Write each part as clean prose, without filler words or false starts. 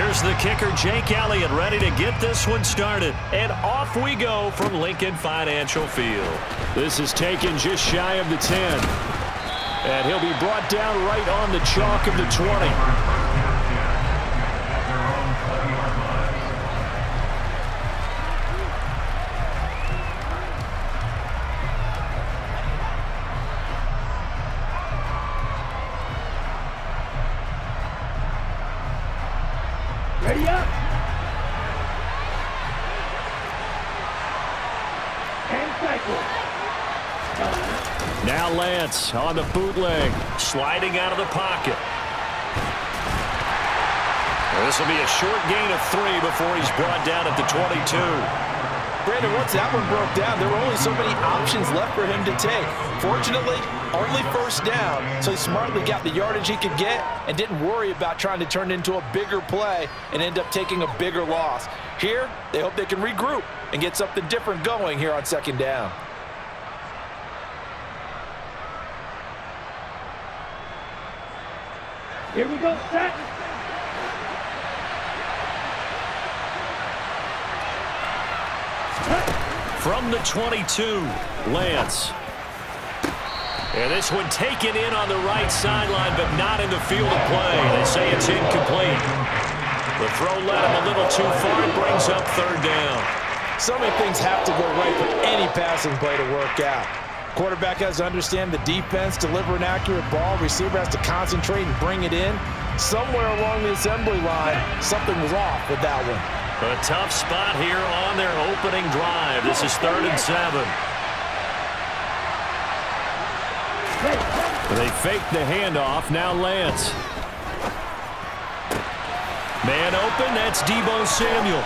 Here's the kicker, Jake Elliott, ready to get this one started. And off we go from Lincoln Financial Field. This is taken just shy of the 10. And he'll be brought down right on the chalk of the 20. Ready up. And cycle. Now Lance on the bootleg, sliding out of the pocket. This will be a short gain of 3 before he's brought down at the 22. Brandon, once that one broke down, there were only so many options left for him to take. Fortunately, only first down, so he smartly got the yardage he could get and didn't worry about trying to turn it into a bigger play and end up taking a bigger loss. Here, they hope they can regroup and get something different going here on second down. Here we go, set. From the 22, Lance. And this one taken in on the right sideline, but not in the field of play. They say it's incomplete. The throw led him a little too far. It brings up third down. So many things have to go right for any passing play to work out. Quarterback has to understand the defense, deliver an accurate ball. Receiver has to concentrate and bring it in. Somewhere along the assembly line, something was off with that one. A tough spot here on their opening drive. This is 3rd and 7. They fake the handoff. Now Lance. Man open. That's Deebo Samuel.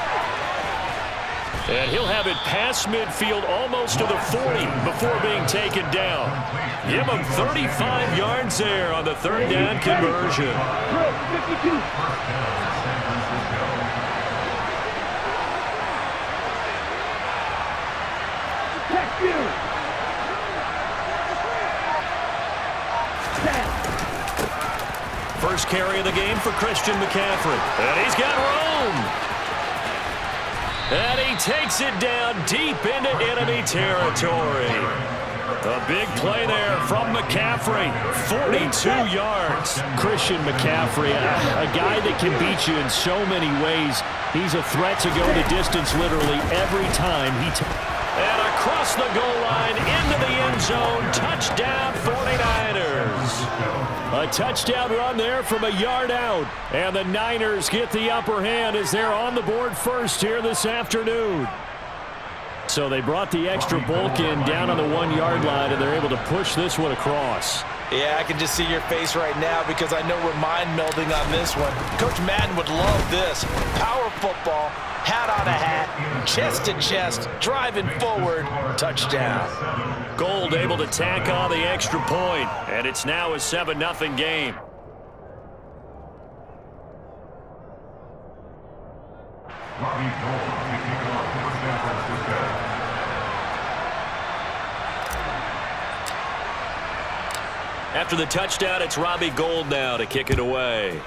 And he'll have it past midfield almost to the 40 before being taken down. Give him 35 yards there on the 3rd down conversion. 52. First carry of the game for Christian McCaffrey. And he's got room. And he takes it down deep into enemy territory. A big play there from McCaffrey. 42 yards. Christian McCaffrey, a guy that can beat you in so many ways. He's a threat to go the distance literally every time he and across the goal line into the end zone. Touchdown 49ers. A touchdown run there from a yard out. And the Niners get the upper hand as they're on the board first here this afternoon. So they brought the extra bulk in down on the 1-yard line, and they're able to push this one across. Yeah, I can just see your face right now because I know we're mind melding on this one. Coach Madden would love this. Power football, hat on a hat, chest to chest, driving forward, touchdown. Gold able to tack on the extra point, and it's now a 7-0 game. After the touchdown, it's Robbie Gould now to kick it away.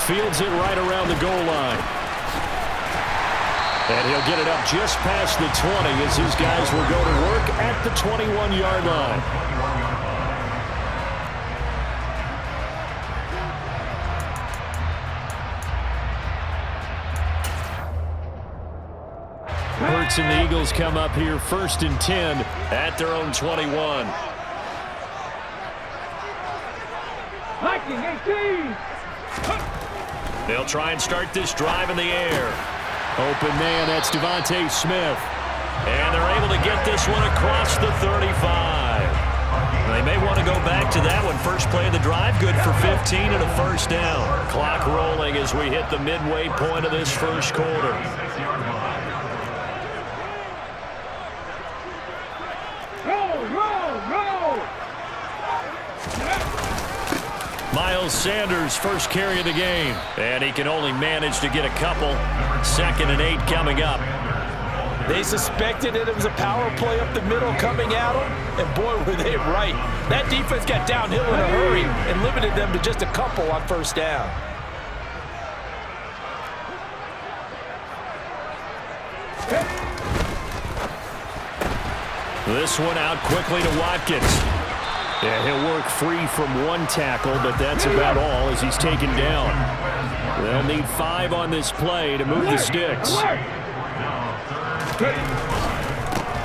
Fields it right around the goal line. And he'll get it up just past the 20 as his guys will go to work at the 21-yard line. Hurts and the Eagles come up here 1st and 10 at their own 21. Viking 18. They'll try and start this drive in the air. Open man, that's Devontae Smith. And they're able to get this one across the 35. They may want to go back to that one. First play of the drive, good for 15 and a first down. Clock rolling as we hit the midway point of this first quarter. Miles Sanders, first carry of the game. And he can only manage to get a couple. 2nd and 8 coming up. They suspected it was a power play up the middle coming at them, And boy, were they right. That defense got downhill in a hurry and limited them to just a couple on first down. This one out quickly to Watkins. Yeah, he'll work free from one tackle, but that's about all as he's taken down. They'll need 5 on this play to move the sticks.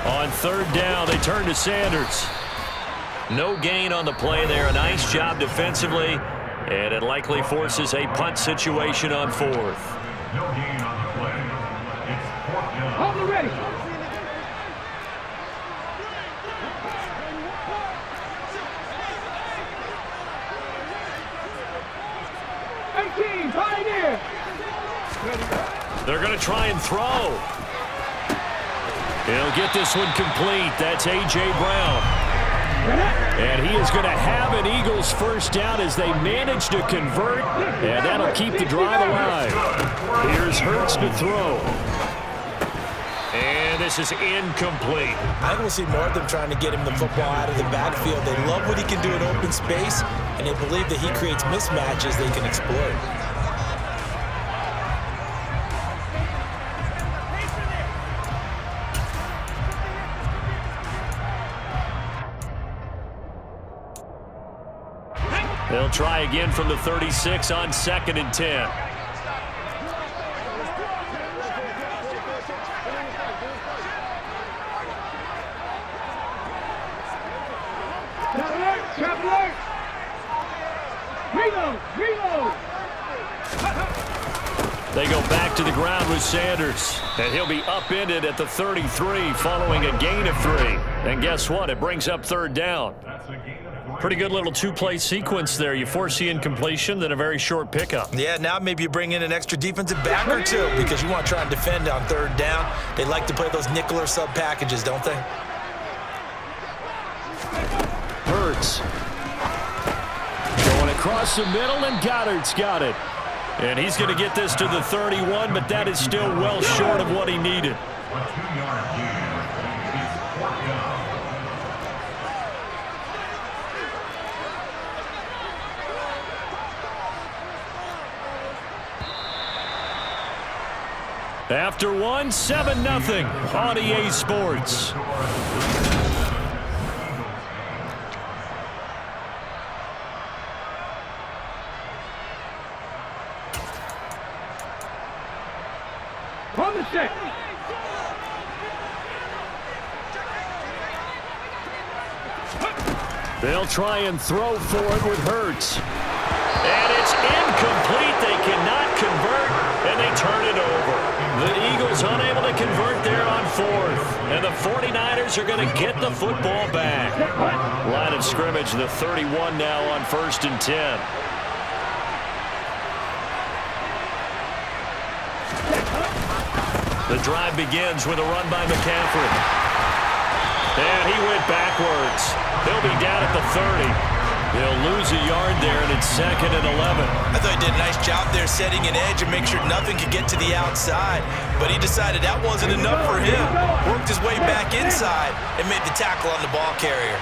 On third down, they turn to Sanders. No gain on the play there. A nice job defensively, and it likely forces a punt situation on fourth. No gain on the play. It's fourth down. Hold it ready. Pioneer. They're going to try and throw. He'll get this one complete. That's A.J. Brown. And he is going to have an Eagles first down as they manage to convert, and that'll keep the drive alive. Here's Hurts to throw. And this is incomplete. I think we'll see more of them trying to get him the football out of the backfield. They love what he can do in open space, and they believe that he creates mismatches they can exploit. They'll try again from the 36 on 2nd and 10. Trap alert! Reload! Reload! They go back to the ground with Sanders, and he'll be upended at the 33 following a gain of 3. And guess what? It brings up third down. Pretty good little 2-play sequence there. You force the incompletion, then a very short pickup. Yeah, now maybe you bring in an extra defensive back or two because you want to try and defend on third down. They like to play those nickel or sub packages, don't they? Hurts. Going across the middle, and Goddard's got it. And he's going to get this to the 31, but that is still well short of what he needed. After one, 7-0 on EA Sports. On the set. They'll try and throw for it with Hurts. And it's incomplete. They cannot convert, and they turn it over. The Eagles unable to convert there on fourth. And the 49ers are going to get the football back. Line of scrimmage, the 31 now on 1st and 10. The drive begins with a run by McCaffrey. And he went backwards. He'll be down at the 30. He'll lose a yard there, and it's 2nd and 11. I thought he did a nice job there setting an edge and make sure nothing could get to the outside. But he decided that wasn't enough for him. Worked his way back inside and made the tackle on the ball carrier.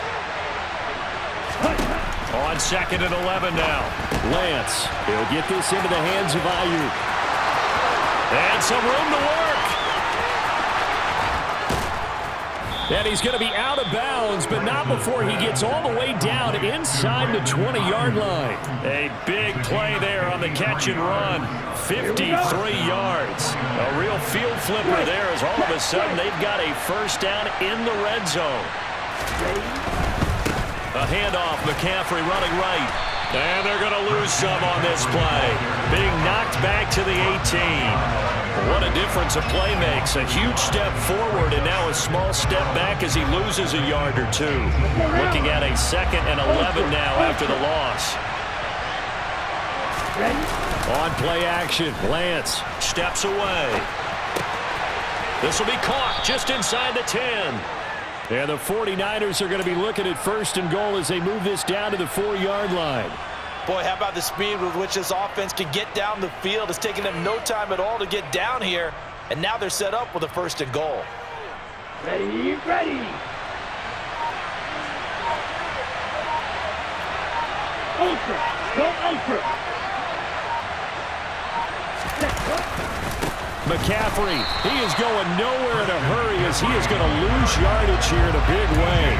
On 2nd and 11 now. Lance, he'll get this into the hands of Ayuk. And some room to work. And he's going to be out of bounds, but not before he gets all the way down inside the 20-yard line. A big play there on the catch and run. 53 yards. A real field flipper there as all of a sudden they've got a first down in the red zone. A handoff, McCaffrey running right. And they're going to lose some on this play. Being knocked back to the 18. What a difference a play makes. A huge step forward and now a small step back as he loses a yard or two. Looking at a 2nd and 11 now after the loss. On play action, Lance steps away. This will be caught just inside the 10. And the 49ers are going to be looking at 1st and goal as they move this down to the 4-yard line. Boy, how about the speed with which this offense can get down the field? It's taken them no time at all to get down here, and now they're set up with a 1st and goal. Ready, ready. McCaffrey, he is going nowhere in a hurry as he is going to lose yardage here in a big way.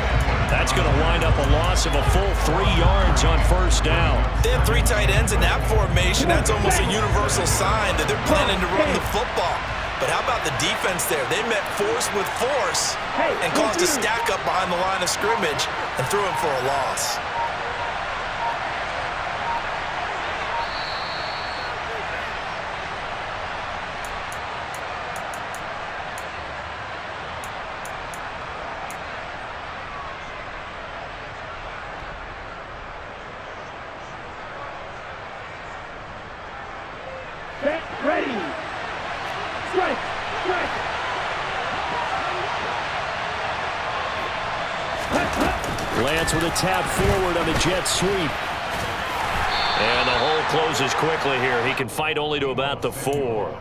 That's going to wind up a loss of a full 3 yards on first down. They have 3 tight ends in that formation. That's almost a universal sign that they're planning to run the football. But how about the defense there? They met force with force and caused a stack up behind the line of scrimmage and threw him for a loss. Lance with a tap forward on the jet sweep. And the hole closes quickly here. He can fight only to about the 4.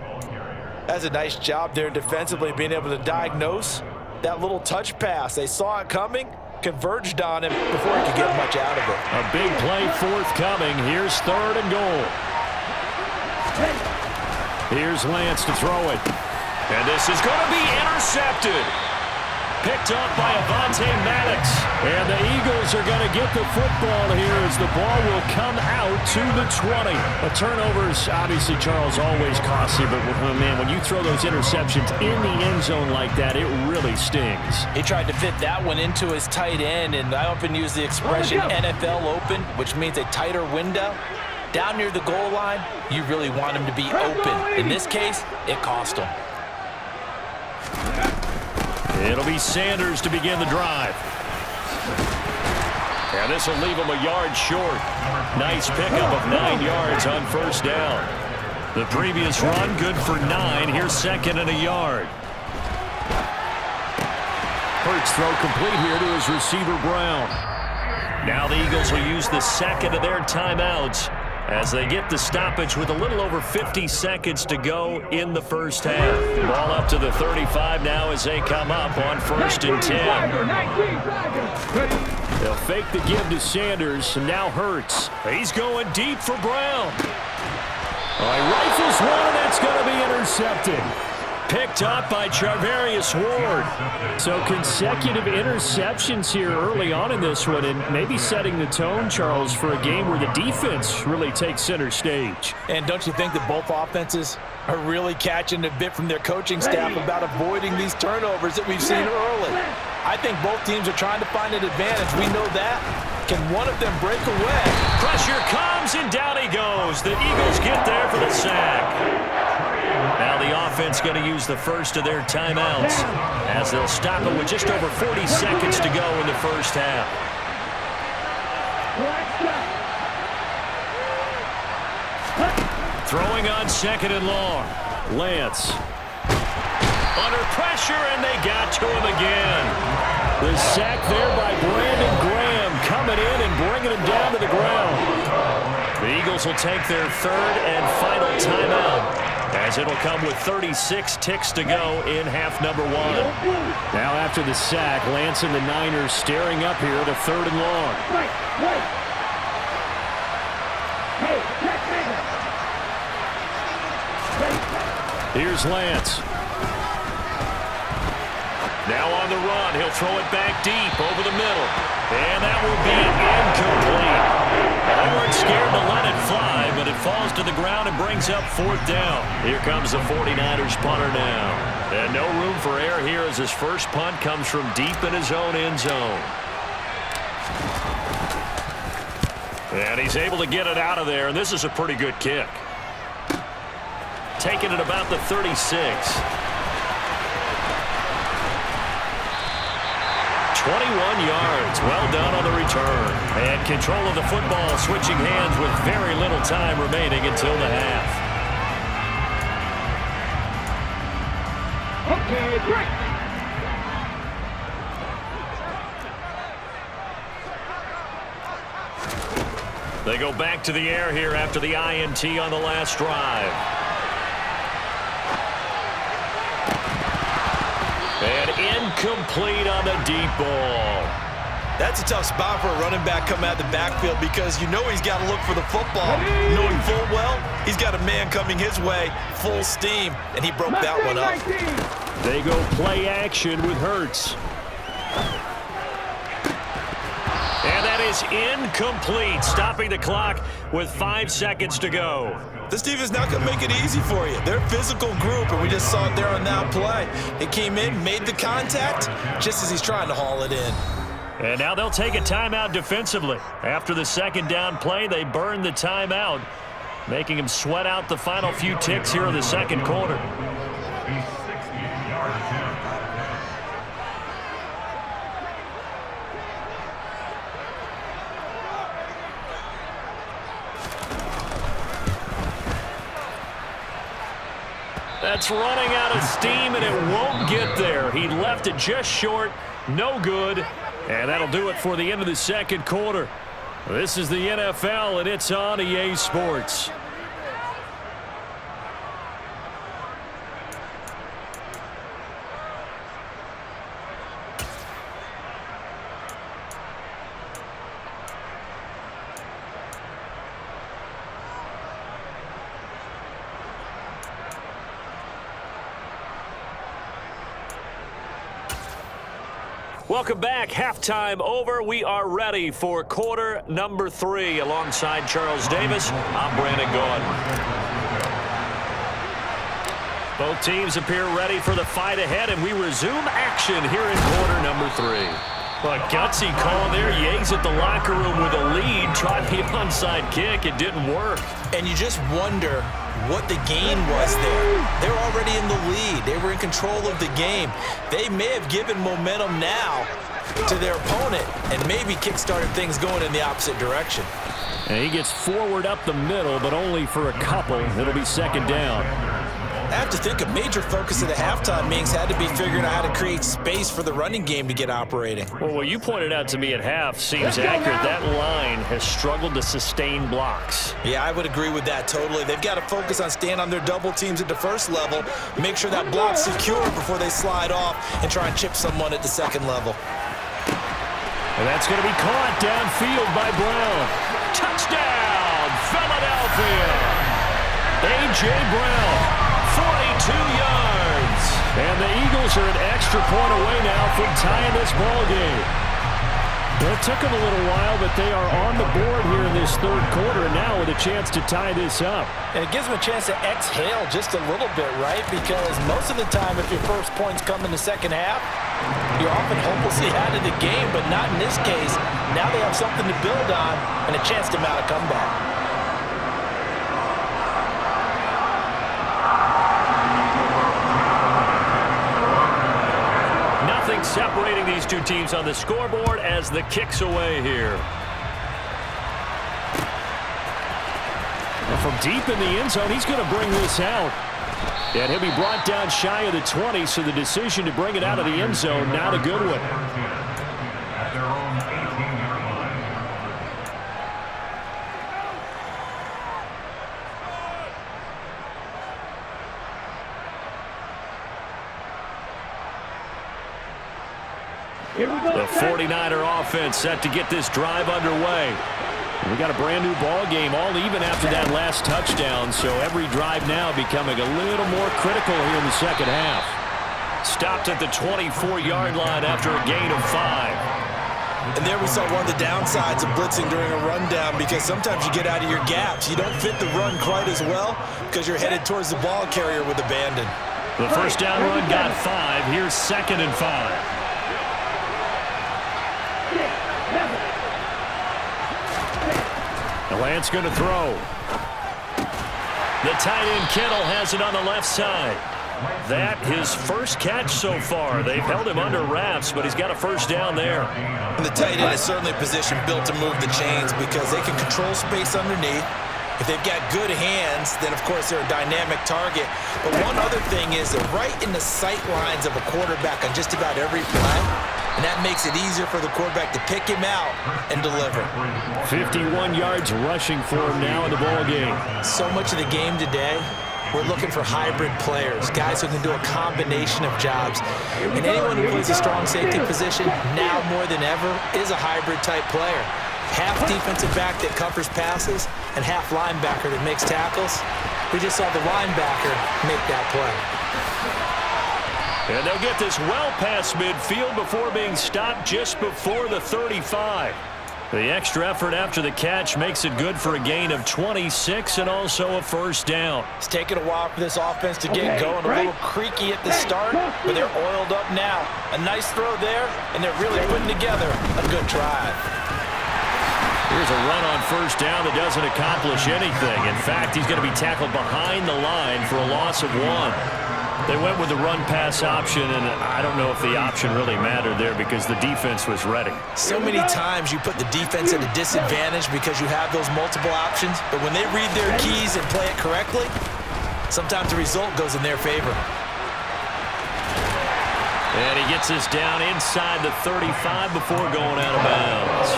That's a nice job there defensively, being able to diagnose that little touch pass. They saw it coming, converged on him before he could get much out of it. A big play forthcoming. Here's 3rd and goal. Here's Lance to throw it. And this is going to be intercepted. Picked up by Avonte Maddox. And the Eagles are going to get the football here as the ball will come out to the 20. A turnover is obviously, Charles, always costly, but man, when you throw those interceptions in the end zone like that, it really stings. He tried to fit that one into his tight end, and I often use the expression NFL open, which means a tighter window. Down near the goal line, you really want him to be open. In this case, it cost him. It'll be Sanders to begin the drive. And this will leave him a yard short. Nice pickup of 9 yards on first down. The previous run, good for 9. Here's 2nd and a yard. Hurts throw complete here to his receiver, Brown. Now the Eagles will use the 2nd of their timeouts as they get the stoppage with a little over 50 seconds to go in the first half. Ball up to the 35 now as they come up on 1st and 10. They'll fake the give to Sanders, and now Hurts. He's going deep for Brown. He rifles one, and that's going to be intercepted. Picked up by Charvarius Ward. So consecutive interceptions here early on in this one, and maybe setting the tone, Charles, for a game where the defense really takes center stage. And don't you think that both offenses are really catching a bit from their coaching staff about avoiding these turnovers that we've seen early? I think both teams are trying to find an advantage. We know that. Can one of them break away? Pressure comes, and down he goes. The Eagles get there for the sack. Now the offense going to use the first of their timeouts as they'll stop it with just over 40 seconds to go in the first half. Throwing on 2nd and long. Lance. Under pressure, and they got to him again. The sack there by Brandon Graham coming in and bringing him down to the ground. The Eagles will take their 3rd and final timeout as it'll come with 36 ticks to go in half number 1. Now after the sack, Lance and the Niners staring up here to 3rd and long. Here's Lance. Now on the run, he'll throw it back deep over the middle. And that will be incomplete. Well, they weren't scared to let it fly, but it falls to the ground and brings up 4th down. Here comes the 49ers punter now. And no room for error here as his first punt comes from deep in his own end zone. And he's able to get it out of there, and this is a pretty good kick. Taking it about the 36. 21 yards. Well done on the return. And control of the football, switching hands with very little time remaining until the half. Okay, break. They go back to the air here after the INT on the last drive. And incomplete on the deep ball. That's a tough spot for a running back coming out of the backfield because you know he's got to look for the football. Knowing full well, he's got a man coming his way, full steam, and he broke that one up. They go play action with Hurts. And that is incomplete, stopping the clock with 5 seconds to go. This team is not going to make it easy for you. They're a physical group, and we just saw it there on that play. He came in, made the contact, just as he's trying to haul it in. And now they'll take a timeout defensively. After the second down play, they burn the timeout, making him sweat out the final few ticks here in the second quarter. He's 60 yards in. That's running out of steam, and it won't get there. He left it just short, no good, and that'll do it for the end of the second quarter. This is the NFL, and it's on EA Sports. Welcome back. Halftime over. We are ready for quarter number 3. Alongside Charles Davis, I'm Brandon Gaudin. Both teams appear ready for the fight ahead, and we resume action here in quarter number 3. Well, a gutsy call there. Yates at the locker room with a lead. Tried the onside kick. It didn't work. And you just wonder what the gain was there. They're already in the lead. They were in control of the game. They may have given momentum now to their opponent and maybe kick-started things going in the opposite direction. And he gets forward up the middle, but only for a couple. It'll be second down. I have to think a major focus of the halftime meetings had to be figuring out how to create space for the running game to get operating. Well, what you pointed out to me at half seems accurate. That line has struggled to sustain blocks. Yeah, I would agree with that totally. They've got to focus on staying on their double teams at the first level, make sure that block's secure before they slide off and try and chip someone at the second level. And that's going to be caught downfield by Brown. Touchdown, Philadelphia! A.J. Brown. 42 yards. And the Eagles are an extra point away now from tying this ball game. Well, it took them a little while, but they are on the board here in this third quarter now with a chance to tie this up. And it gives them a chance to exhale just a little bit, right? Because most of the time, if your first points come in the second half, you're often hopelessly out of the game, but not in this case. Now they have something to build on and a chance to mount a comeback. Separating these two teams on the scoreboard as the kick's away here. And from deep in the end zone, he's going to bring this out. And he'll be brought down shy of the 20, so the decision to bring it out of the end zone, not a good one. At their own 18-yard line. The 49er offense set to get this drive underway. We got a brand new ball game, all even after that last touchdown, so every drive now becoming a little more critical here in the second half. Stopped at the 24-yard line after a gain of 5. And there we saw one of the downsides of blitzing during a rundown, because sometimes you get out of your gaps. You don't fit the run quite as well because you're headed towards the ball carrier with abandon. The first down run got 5. Here's 2nd and 5. Lance going to throw. The tight end Kittle has it on the left side. That his first catch so far. They've held him under wraps, but he's got a first down there. And the tight end is certainly a position built to move the chains because they can control space underneath. If they've got good hands, then of course they're a dynamic target. But one other thing is they're right in the sight lines of a quarterback on just about every play. And that makes it easier for the quarterback to pick him out and deliver. 51 yards rushing for him now in the ball game. So much of the game today we're looking for hybrid players, guys who can do a combination of jobs. And anyone who plays a strong safety position, now more than ever, is a hybrid-type player. Half defensive back that covers passes and half linebacker that makes tackles. We just saw the linebacker make that play. And they'll get this well past midfield before being stopped just before the 35. The extra effort after the catch makes it good for a gain of 26 and also a first down. It's taken a while for this offense to get going. A little creaky at the start, but they're oiled up now. A nice throw there, and they're really putting together a good drive. Here's a run on first down that doesn't accomplish anything. In fact, he's going to be tackled behind the line for a loss of 1. They went with the run-pass option, and I don't know if the option really mattered there because the defense was ready. So many times you put the defense at a disadvantage because you have those multiple options, but when they read their keys and play it correctly, sometimes the result goes in their favor. And he gets us down inside the 35 before going out of bounds.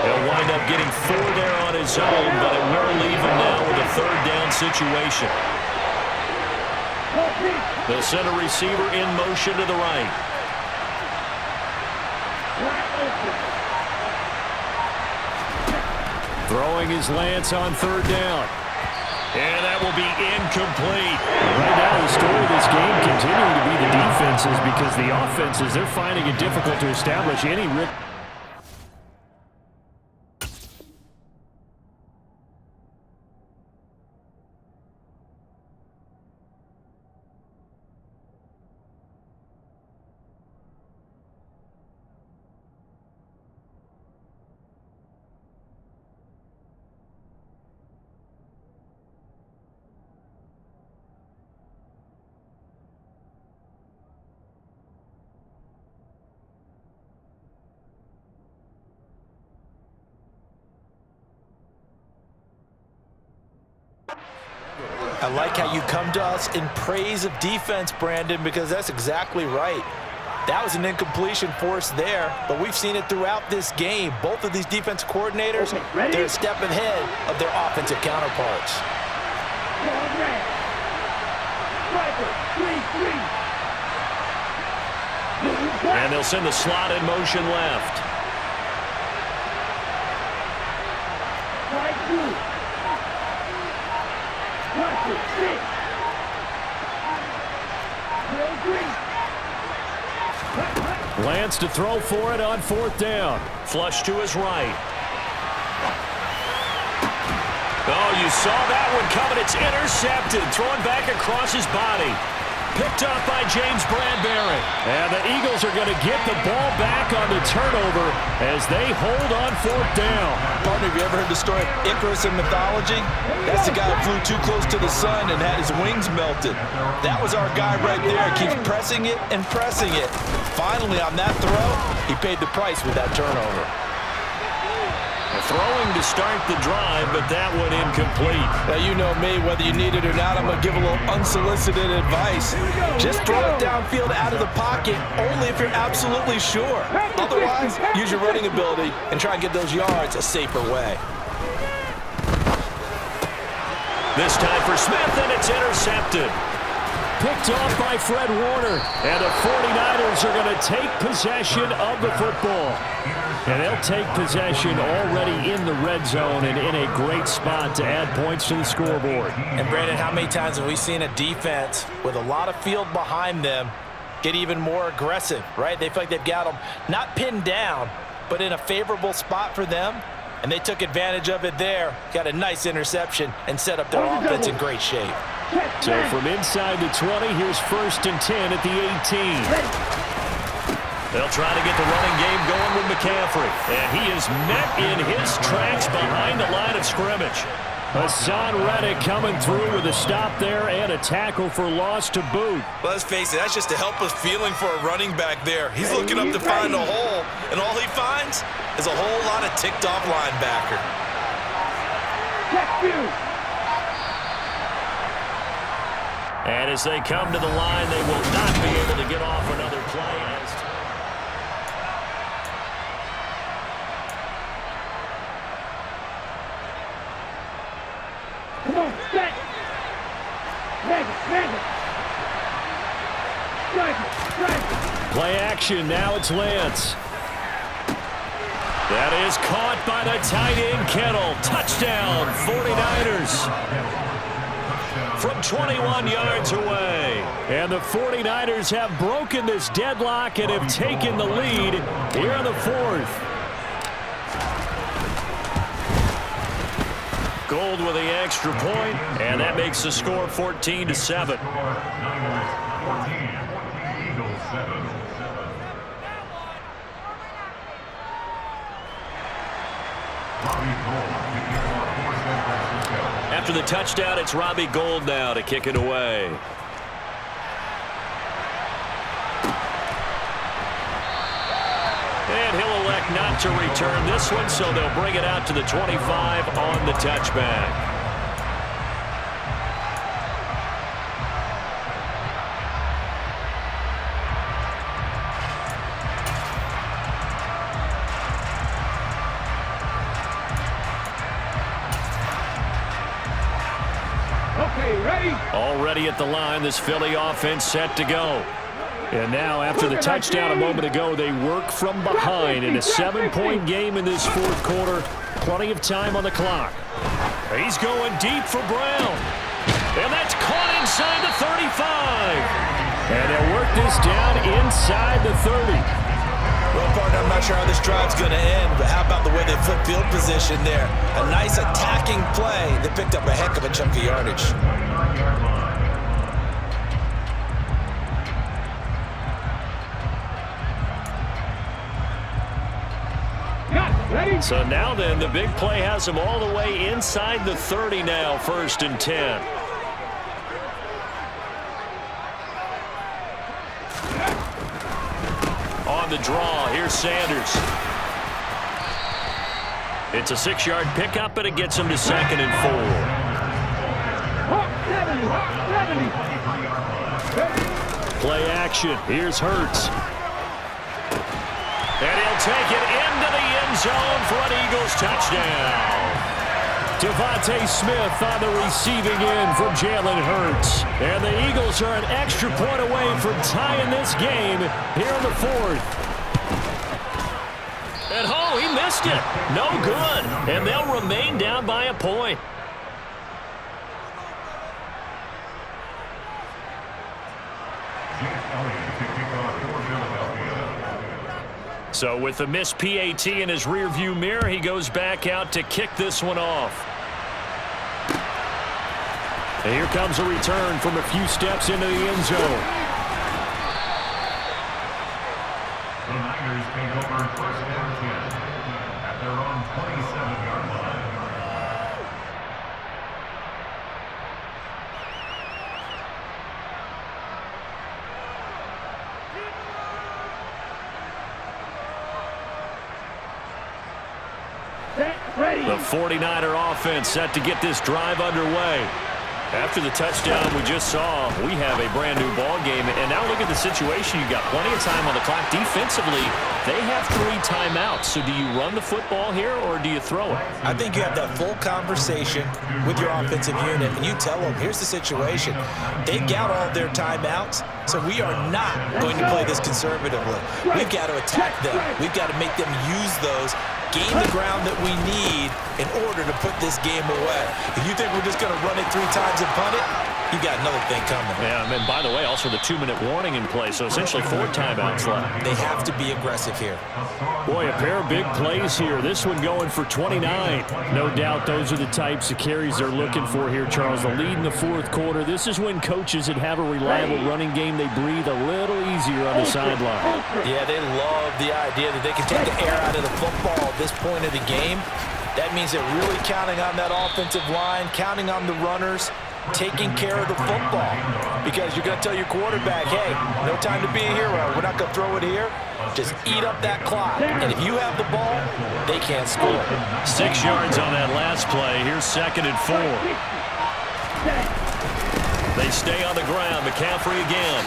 He'll wind up getting 4 there on his own, but it will leave him now with a third down situation. They'll send a receiver in motion to the right. Throwing his Lance on third down. And that will be incomplete. Right now, the story of this game continuing to be the defenses because the offenses, they're finding it difficult to establish any rhythm. I like how you come to us in praise of defense, Brandon, because that's exactly right. That was an incompletion force there, but we've seen it throughout this game. Both of these defense coordinators, they're a step ahead of their offensive counterparts. And they'll send the slot in motion left. Lance to throw for it on fourth down. Flush to his right. Oh, you saw that one coming. It's intercepted. Thrown back across his body. Picked up by James Bradbury. And the Eagles are going to get the ball back on the turnover as they hold on fourth down. Partner, have you ever heard the story of Icarus in mythology? That's the guy who flew too close to the sun and had his wings melted. That was our guy right there. Keeps pressing it and pressing it. Finally, on that throw, he paid the price with that turnover. Throwing to start the drive, but that one incomplete. Now, you know me, whether you need it or not, I'm going to give a little unsolicited advice. Just throw it downfield out of the pocket, only if you're absolutely sure. Otherwise, use your running ability and try and get those yards a safer way. This time for Smith, and it's intercepted. Picked off by Fred Warner. And the 49ers are going to take possession of the football. And they'll take possession already in the red zone and in a great spot to add points to the scoreboard. And, Brandon, how many times have we seen a defense with a lot of field behind them get even more aggressive, right? They feel like they've got them not pinned down, but in a favorable spot for them. And they took advantage of it there, got a nice interception, and set up their offense in great shape. So from inside the 20, here's 1st and 10 at the 18. They'll try to get the running game going with McCaffrey. And he is met in his tracks behind the line of scrimmage. Hassan Reddick coming through with a stop there and a tackle for loss to boot. Let's face it, that's just a helpless feeling for a running back there. He's looking up to find a hole, and all he finds is a whole lot of ticked-off linebacker. And as they come to the line, they will not be able to get off another play. Play action. Now it's Lance. That is caught by the tight end, Kittle. Touchdown, 49ers. From 21 yards away. And the 49ers have broken this deadlock and have taken the lead here in the fourth. Gold with the extra point, and that makes the score 14-7. Eagles 7. After the touchdown, it's Robbie Gould now to kick it away. And he'll elect not to return this one, so they'll bring it out to the 25 on the touchback. Already at the line, this Philly offense set to go. And now, after the touchdown a moment ago, they work from behind in a 7-point game in this fourth quarter. Plenty of time on the clock. He's going deep for Brown. And that's caught inside the 35. And they'll work this down inside the 30. Well, partner, I'm not sure how this drive's going to end, but how about the way they flip field position there? A nice attacking play that picked up a heck of a chunk of yardage. So now then, the big play has them all the way inside the 30 now, 1st and 10. On the draw, here's Sanders. It's a 6-yard pickup, but it gets him to 2nd and 4. Play action. Here's Hurts. And he'll take it into the end zone for an Eagles touchdown. Devontae Smith on the receiving end from Jalen Hurts. And the Eagles are an extra point away from tying this game here in the fourth. And oh, he missed it. No good. And they'll remain down by a point. So with the missed PAT in his rearview mirror, he goes back out to kick this one off. And here comes a return from a few steps into the end zone. The Niners take over 1st and 10 at their own 27-yard line. The 49er offense set to get this drive underway. After the touchdown we just saw, we have a brand new ball game. And now look at the situation. You've got plenty of time on the clock. Defensively, they have 3 timeouts. So do you run the football here or do you throw it? I think you have that full conversation with your offensive unit, and you tell them, here's the situation. They've got all their timeouts, so we are not going to play this conservatively. We've got to attack them. We've got to make them use those, gain the ground that we need in order to put this game away. If you think we're just going to run it 3 times and punt it, you got another thing coming. Yeah, and by the way, also the 2-minute warning in play, so essentially 4 timeouts left. They have to be aggressive here. Boy, a pair of big plays here. This one going for 29. No doubt those are the types of carries they're looking for here, Charles. The lead in the fourth quarter. This is when coaches that have a reliable running game, they breathe a little easier on the sideline. Yeah, they love the idea that they can take the air out of the football at this point of the game. That means they're really counting on that offensive line, counting on the runners, taking care of the football. Because you're going to tell your quarterback, hey, no time to be a hero. We're not going to throw it here. Just eat up that clock. And if you have the ball, they can't score. 6 yards on that last play. Here's 2nd and 4. They stay on the ground. McCaffrey again.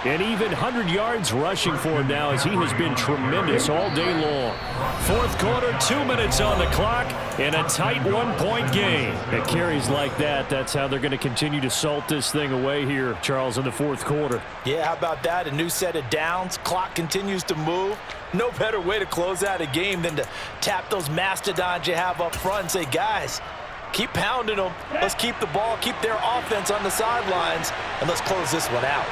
And even 100 yards rushing for him now as he has been tremendous all day long. Fourth quarter, 2 minutes on the clock, in a tight one-point game. At carries like that, that's how they're going to continue to salt this thing away here, Charles, in the fourth quarter. Yeah, how about that? A new set of downs. Clock continues to move. No better way to close out a game than to tap those mastodons you have up front and say, guys, keep pounding them. Let's keep the ball, keep their offense on the sidelines, and let's close this one out.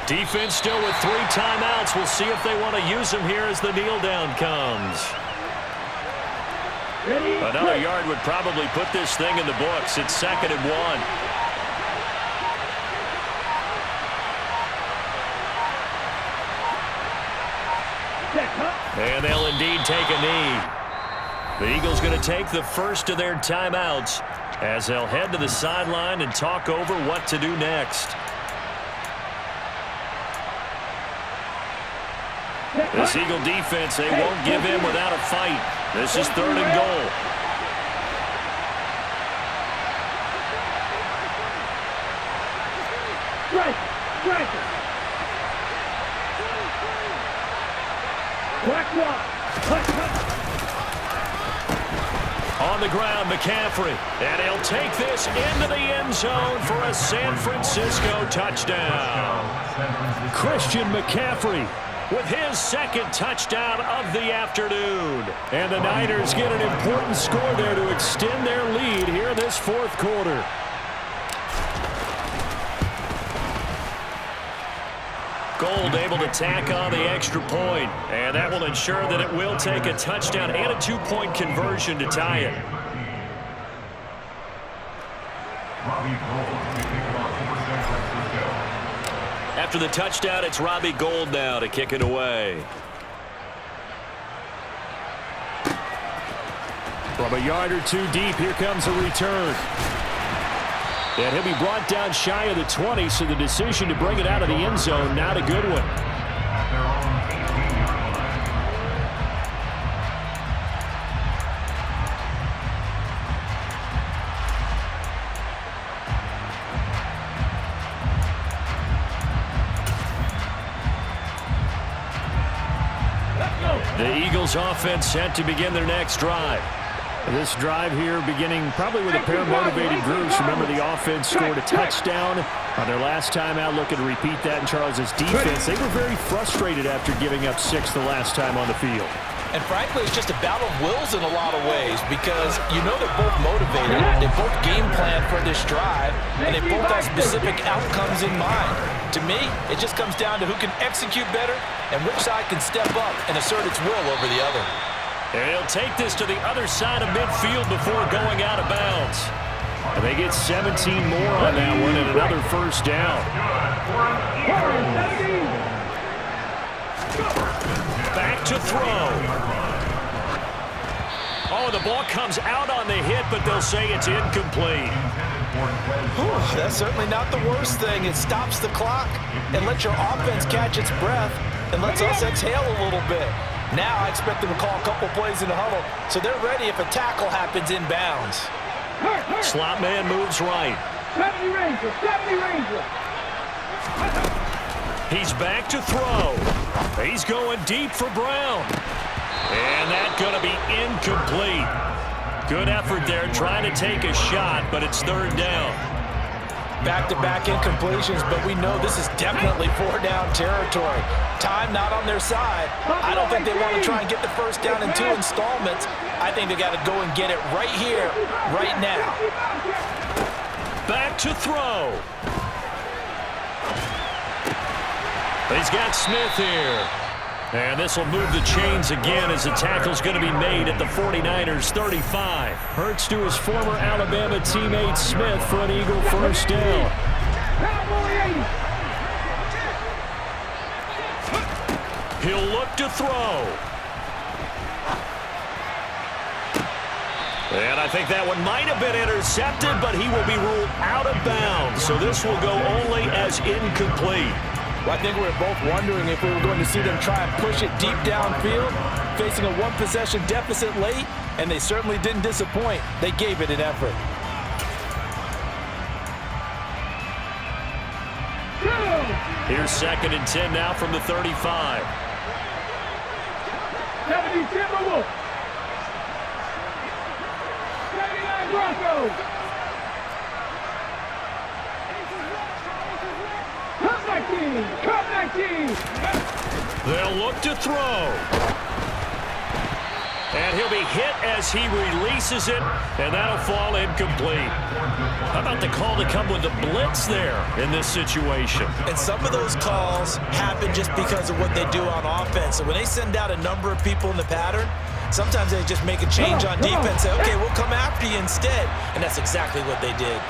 Defense still with 3 timeouts. We'll see if they want to use them here as the kneel down comes. Another yard would probably put this thing in the books. It's 2nd and 1. And they'll indeed take a knee. The Eagles going to take the first of their timeouts as they'll head to the sideline and talk over what to do next. This Eagle defense, they won't give in without a fight. This is 3rd and goal. On the ground, McCaffrey. And he'll take this into the end zone for a San Francisco touchdown. Christian McCaffrey with his 2nd touchdown of the afternoon. And the Niners get an important score there to extend their lead here in this fourth quarter. Gold able to tack on the extra point, and that will ensure that it will take a touchdown and a 2-point conversion to tie it. After the touchdown, it's Robbie Gould now to kick it away. From a yard or 2 deep, here comes a return. And he'll be brought down shy of the 20, so the decision to bring it out of the end zone, not a good one. The Eagles offense set to begin their next drive. This drive here beginning probably with a pair of motivated groups. Remember, the offense scored a touchdown on their last time out. Looking to repeat that in Charles's defense. They were very frustrated after giving up 6 the last time on the field. And frankly, it's just a battle of wills in a lot of ways because you know they're both motivated. They both game plan for this drive, and they both have specific outcomes in mind. To me, it just comes down to who can execute better and which side can step up and assert its will over the other. And he'll take this to the other side of midfield before going out of bounds. And they get 17 more on that one and another first down. Back to throw. Oh, the ball comes out on the hit, but they'll say it's incomplete. Whew, that's certainly not the worst thing. It stops the clock and lets your offense catch its breath and lets us exhale a little bit. Now I expect them to call a couple plays in the huddle, so they're ready if a tackle happens inbounds. Slot man moves right. 70 Ranger. He's back to throw. He's going deep for Brown. And that's going to be incomplete. Good effort there trying to take a shot, but it's 3rd down. Back-to-back incompletions, but we know this is definitely 4-down territory. Time not on their side. I don't think they want to try and get the first down in 2 installments. I think they got to go and get it right here, right now. Back to throw. He's got Smith here. And this will move the chains again as the tackle's going to be made at the 49ers 35. Hurts to his former Alabama teammate Smith for an Eagle first down. He'll look to throw. And I think that one might have been intercepted, but he will be ruled out of bounds. So this will go only as incomplete. Well, I think we were both wondering if we were going to see them try and push it deep downfield, facing a 1-possession deficit late, and they certainly didn't disappoint. They gave it an effort. Here's 2nd and 10 now from the 35. 70 Timberwolves. 79 Broncos. Cut 19. They'll look to throw. And he'll be hit as he releases it, and that'll fall incomplete. How about the call to come with the blitz there in this situation? And some of those calls happen just because of what they do on offense. So when they send out a number of people in the pattern, sometimes they just make a change on defense. Say, okay, we'll come after you instead. And that's exactly what they did.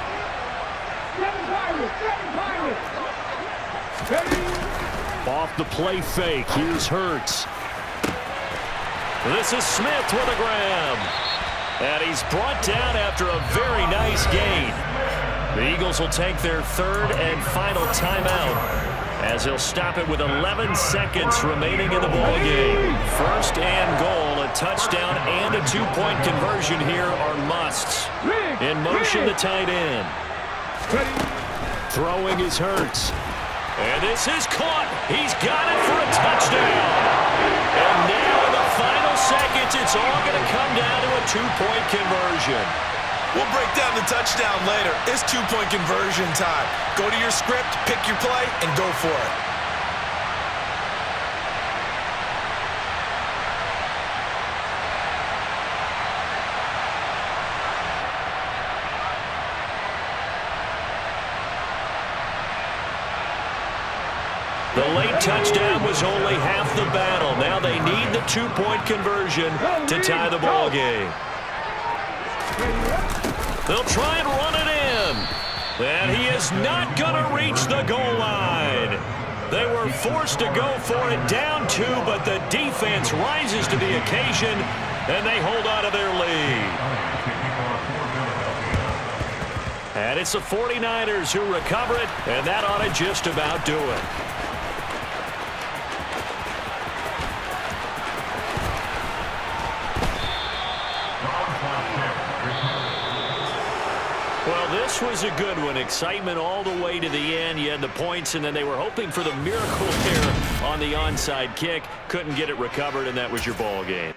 7 Pirates. Off the play fake. Here's Hurts. This is Smith with a grab. And he's brought down after a very nice gain. The Eagles will take their 3rd and final timeout as they'll stop it with 11 seconds remaining in the ball game. 1st and goal, a touchdown and a 2-point conversion here are musts. In motion, the tight end. Throwing is Hurts. And this is caught. He's got it for a touchdown. And now in the final seconds, it's all going to come down to a 2-point conversion. We'll break down the touchdown later. It's 2-point conversion time. Go to your script, pick your play, and go for it. The late touchdown was only half the battle. Now they need the 2-point conversion to tie the ball game. They'll try and run it in. And he is not going to reach the goal line. They were forced to go for it down 2, but the defense rises to the occasion, and they hold on to their lead. And it's the 49ers who recover it, and that ought to just about do it. Well, this was a good one. Excitement all the way to the end. You had the points, and then they were hoping for the miracle there on the onside kick. Couldn't get it recovered, and that was your ball game.